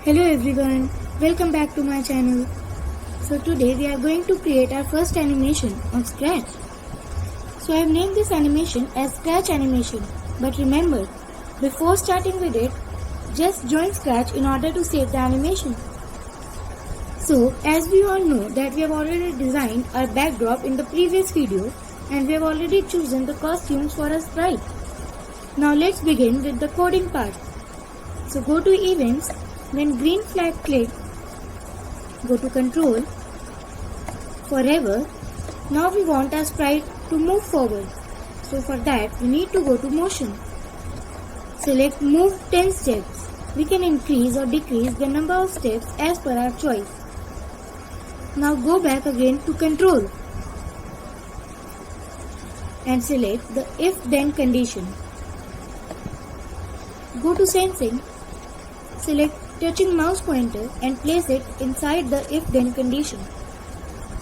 Hello everyone, welcome back to my channel. So today we are going to create our first animation on Scratch. So I have named this animation as Scratch Animation. But remember, before starting with it, just join Scratch in order to save the animation. So as we all know that we have already designed our backdrop in the previous video and we have already chosen the costumes for our sprite. Now let's begin with the coding part. So go to Events. When green flag click, go to Control, Forever. Now we want our sprite to move forward. So for that we need to go to Motion. Select Move 10 steps. We can increase or decrease the number of steps as per our choice. Now go back again to Control and select the If-Then condition. Go to Sensing. Select touching mouse pointer and place it inside the if-then condition.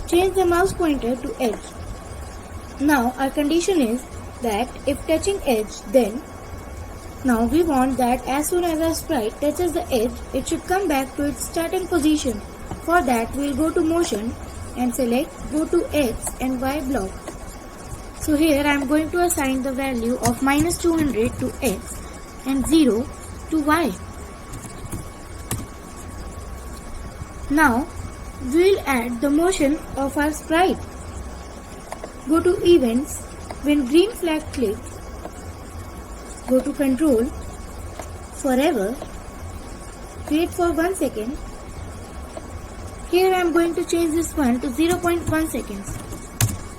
Change the mouse pointer to edge. Now our condition is that if touching edge, then now we want that as soon as our sprite touches the edge, it should come back to its starting position. For that we will go to Motion and select Go to X and Y block. So here I am going to assign the value of -200 to X and 0 to Y. Now we will add the motion of our sprite. Go to Events. When green flag clicks, go to Control, Forever. Wait for 1 second. Here I am going to change this one to 0.1 seconds.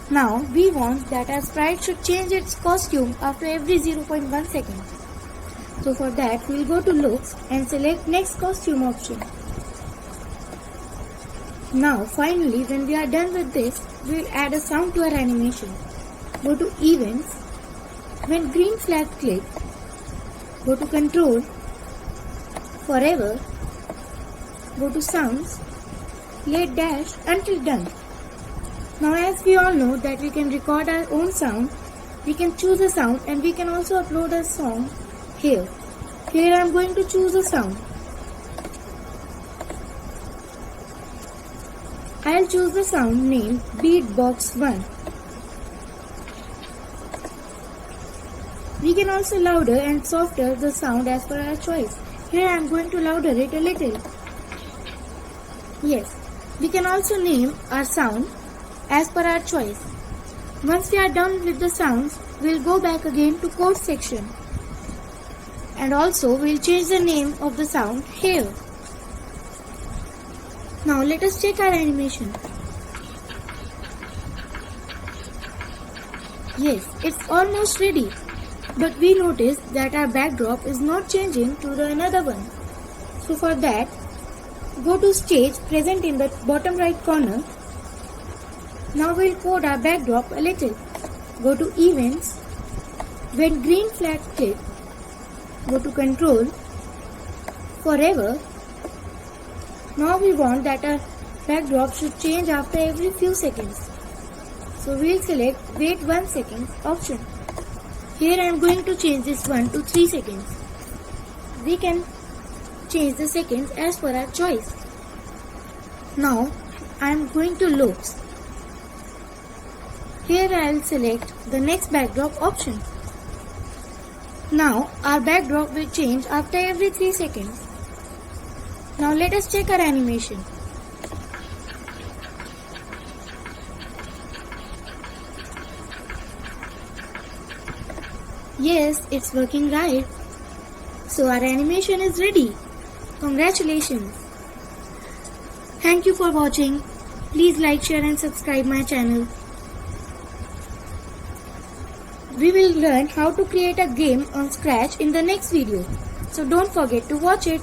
Now we want that our sprite should change its costume after every 0.1 seconds. So for that we will go to Looks and select Next Costume option. Now finally, when we are done with this, we will add a sound to our animation. Go to Events. When green flag clicks, go to Control, Forever, go to Sounds, play dash until done. Now as we all know that we can record our own sound, we can choose a sound and we can also upload a song here. Here I am going to choose a sound. I'll choose the sound named Beatbox 1. We can also louder and softer the sound as per our choice. Here I am going to louder it a little. Yes, we can also name our sound as per our choice. Once we are done with the sounds, we'll go back again to code section. And also we'll change the name of the sound here. Now let us check our animation. Yes, it's almost ready. But we notice that our backdrop is not changing to the another one. So for that, go to Stage present in the bottom right corner. Now we'll code our backdrop a little. Go to Events. When green flag click, go to Control, Forever. Now we want that our backdrop should change after every few seconds. So we'll select Wait 1 second option. Here I am going to change this one to 3 seconds. We can change the seconds as per our choice. Now I am going to Looks. Here I will select the next backdrop option. Now our backdrop will change after every 3 seconds. Now let us check our animation. Yes, it's working right. So our animation is ready. Congratulations. Thank you for watching. Please like, share and subscribe my channel. We will learn how to create a game on Scratch in the next video. So don't forget to watch it.